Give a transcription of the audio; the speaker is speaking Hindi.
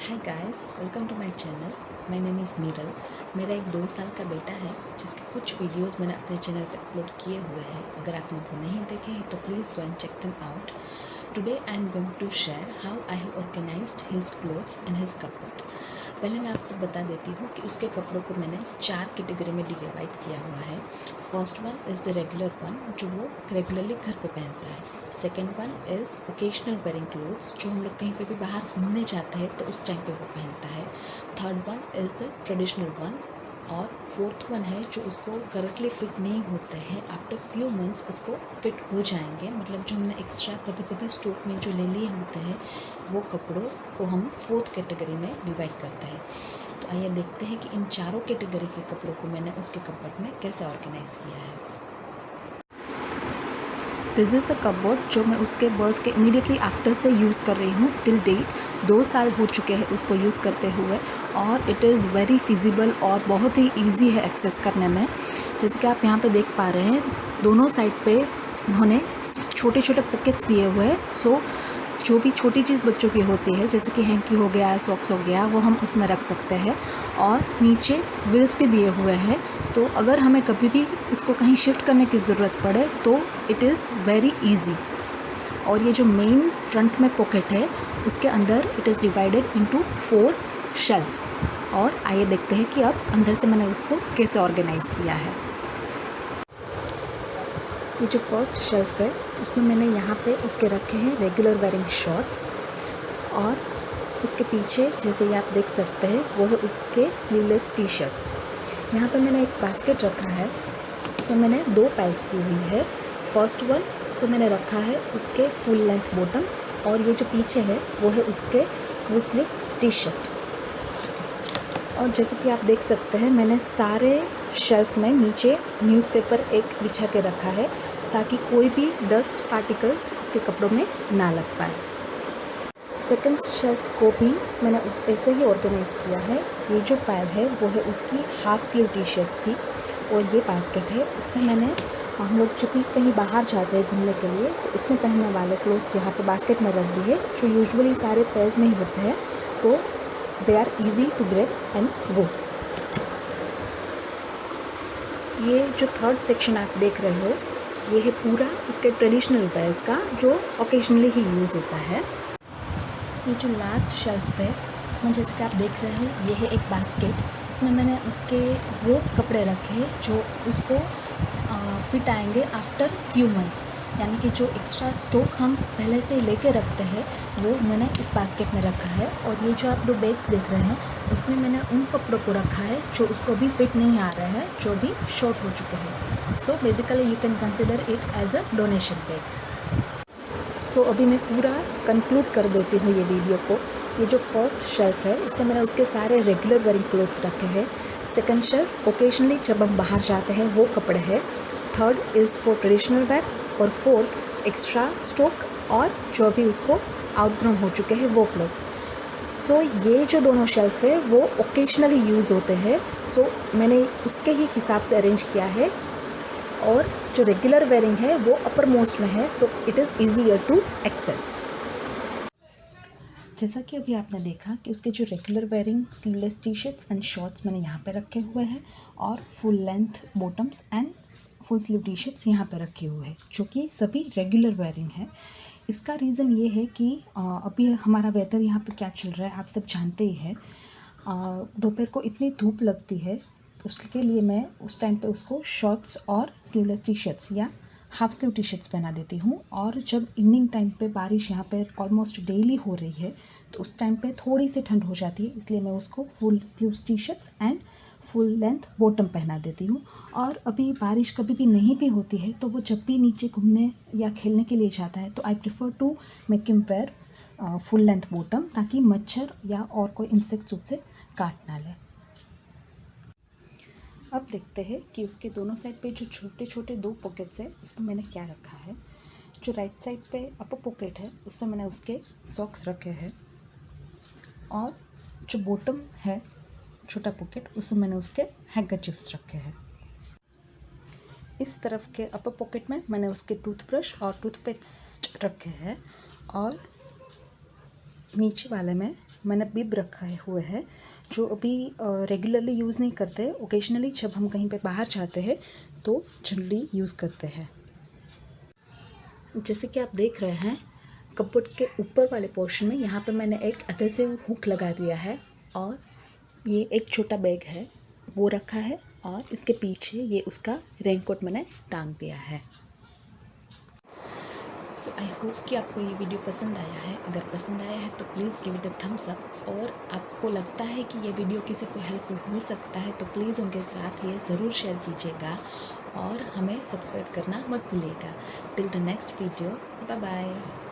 Hi guys, welcome to my channel. My name is Miral. मेरा एक 2 साल का बेटा है जिसके कुछ वीडियोस मैंने अपने चैनल पे अपलोड किए हुए हैं। अगर आपने वो नहीं देखे हैं तो please go and check them out. Today I am going to share how I have organised his clothes in his cupboard. पहले मैं आपको बता देती हूँ कि उसके कपड़ों को मैंने 4 कैटेगरी में डिवाइड किया हुआ है। First one is the regular one, जो वो रेगुलरली घर पे पहनता है। Second one is occasional wearing clothes, जो हम लोग कहीं पे भी बाहर घूमने जाते हैं तो उस टाइम पे वो पहनता है। Third one is the traditional one. और फोर्थ वन है जो उसको करंटली फिट नहीं होते हैं, आफ्टर फ्यू मंथ्स उसको फिट हो जाएंगे। मतलब जो हमने एक्स्ट्रा कभी कभी स्टॉक में जो ले लिए होते हैं वो कपड़ों को हम फोर्थ कैटेगरी में डिवाइड करते हैं। तो आइए देखते हैं कि इन चारों कैटेगरी के कपड़ों को मैंने उसके कपबोर्ड में कैसे ऑर्गेनाइज़ किया है। दिस इज़ द कपबोर्ड जो मैं उसके बर्थ के इमीडिएटली आफ्टर से यूज़ कर रही हूँ टिल डेट। 2 साल हो चुके हैं उसको यूज़ करते हुए, और इट इज़ वेरी फिजिबल और बहुत ही इजी है एक्सेस करने में। जैसे कि आप यहाँ पे देख पा रहे हैं, दोनों साइड पे उन्होंने छोटे छोटे पॉकेट्स दिए हुए हैं। सो जो भी छोटी चीज़ बच्चों की होती है, जैसे कि हैंकी हो गया, सॉक्स हो गया, वो हम उसमें रख सकते हैं। और नीचे व्हील्स भी दिए हुए हैं, तो अगर हमें कभी भी उसको कहीं शिफ्ट करने की ज़रूरत पड़े तो इट इज़ वेरी इजी। और ये जो मेन फ्रंट में पॉकेट है उसके अंदर it is divided into 4 shelfs. और आइए देखते हैं कि अब अंदर से मैंने उसको कैसे ऑर्गेनाइज़ किया है। ये जो फर्स्ट शेल्फ है उसमें मैंने यहाँ पे उसके रखे हैं रेगुलर वेयरिंग शॉर्ट्स, और उसके पीछे जैसे ये आप देख सकते हैं वो है उसके स्लीवलेस टी शर्ट्स। यहाँ पे मैंने एक बास्केट रखा है, उसमें मैंने 2 पाइल्स की हुई है। फर्स्ट वन उसमें मैंने रखा है उसके फुल लेंथ बॉटम्स, और ये जो पीछे है वो है उसके फुल स्लीव्स टी शर्ट। और जैसे कि आप देख सकते हैं मैंने सारे शेल्फ में नीचे न्यूज़पेपर एक बिछा के रखा है ताकि कोई भी डस्ट पार्टिकल्स उसके कपड़ों में ना लग पाए। सेकंड शेल्फ को भी मैंने उस ऐसे ही ऑर्गेनाइज़ किया है। ये जो पाइल है वो है उसकी हाफ स्लीव टी शर्ट्स की, और ये बास्केट है उसमें मैंने हम लोग जो भी कहीं बाहर जाते हैं घूमने के लिए तो उसमें पहनने वाले क्लोथ्स यहाँ पे बास्केट में रख दिए, जो यूजुअली सारे पेयर्स में ही होते हैं, तो they are easy to grab and go. ये जो थर्ड सेक्शन आप देख रहे हो ये है पूरा उसके ट्रेडिशनल वेयर्स का जो ओकेजनली ही यूज़ होता है। ये जो लास्ट शेल्फ है उसमें जैसे कि आप देख रहे हो ये है एक बास्केट, उसमें मैंने उसके वो कपड़े रखे हैं जो उसको फिट आएंगे आफ्टर फ्यू मंथ्स। यानी कि जो एक्स्ट्रा स्टॉक हम पहले से लेके रखते हैं वो मैंने इस बास्केट में रखा है। और ये जो आप 2 बैग्स देख रहे हैं उसमें मैंने उन कपड़ों को रखा है जो उसको भी फिट नहीं आ रहे हैं, जो भी शॉर्ट हो चुके हैं। So basically you can consider it as a donation bag. So अभी मैं पूरा कंक्लूड कर देती हूँ ये वीडियो को। ये जो फर्स्ट शेल्फ है उसमें मैंने उसके सारे रेगुलर वेयरिंग क्लोथ्स रखे हैं। सेकंड शेल्फ ओकेजनली जब हम बाहर जाते हैं वो कपड़े हैं। Third is for traditional wear, और फोर्थ एक्स्ट्रा स्टॉक और जो भी उसको आउटग्रोन हो चुके हैं वो क्लोथ्स। सो ये जो दोनों शेल्फ है वो ओकेजनली यूज़ होते हैं, सो मैंने उसके ही हिसाब से अरेंज किया है। और जो रेगुलर वेयरिंग है वो अपर मोस्ट में है, so it is easier to access. जैसा कि अभी आपने देखा कि उसके जो regular wearing sleeveless T shirts and shorts मैंने यहाँ पे रखे हुए हैं, और full length bottoms and full sleeve T shirts यहाँ पे रखे हुए हैं, जो कि सभी रेगुलर वेयरिंग है। इसका रीज़न ये है कि अभी हमारा वेदर यहाँ पे क्या चल रहा है आप सब जानते ही हैं। दोपहर को इतनी धूप लगती है तो उसके लिए मैं उस टाइम पे उसको शॉर्ट्स और स्लीवलेस टी शर्ट्स या हाफ स्लीव टी शर्ट्स पहना देती हूँ। और जब इवनिंग टाइम पे बारिश यहाँ पे ऑलमोस्ट डेली हो रही है तो उस टाइम पे थोड़ी सी ठंड हो जाती है, इसलिए मैं उसको full sleeve T shirts and full length bottom पहना देती हूँ। और अभी बारिश कभी भी नहीं भी होती है तो वो जब भी नीचे घूमने या खेलने के लिए जाता है तो I prefer to make him wear full length bottom, ताकि मच्छर या और कोई इंसेक्ट्स उससे काट ना ले। अब देखते हैं कि उसके दोनों साइड पे जो छोटे छोटे 2 पॉकेट्स है उसमें मैंने क्या रखा है। जो राइट साइड पे अपर पॉकेट है उसमें मैंने उसके सॉक्स रखे हैं, और जो बॉटम है छोटा पॉकेट उसमें मैंने उसके हैंकरचिप्स रखे हैं। इस तरफ के अपर पॉकेट में मैंने उसके टूथब्रश और टूथपेस्ट रखे हैं, और नीचे वाले में मैंने बिब रखा हुए है जो अभी रेगुलरली यूज़ नहीं करते, ओकेजनली जब हम कहीं पे बाहर जाते हैं तो जनरली यूज़ करते हैं। जैसे कि आप देख रहे हैं कपबोर्ड के ऊपर वाले पोर्शन में यहाँ पे मैंने एक एडहेसिव हुक लगा दिया है और ये एक छोटा बैग है वो रखा है और इसके पीछे ये उसका रेनकोट मैंने टांग दिया है। सो आई होप कि आपको ये वीडियो पसंद आया है। अगर पसंद आया है तो please give it a thumbs up, और आपको लगता है कि ये वीडियो किसी को हेल्पफुल हो सकता है तो प्लीज़ उनके साथ ये ज़रूर शेयर कीजिएगा और हमें सब्सक्राइब करना मत भूलिएगा। Till the next video, bye bye.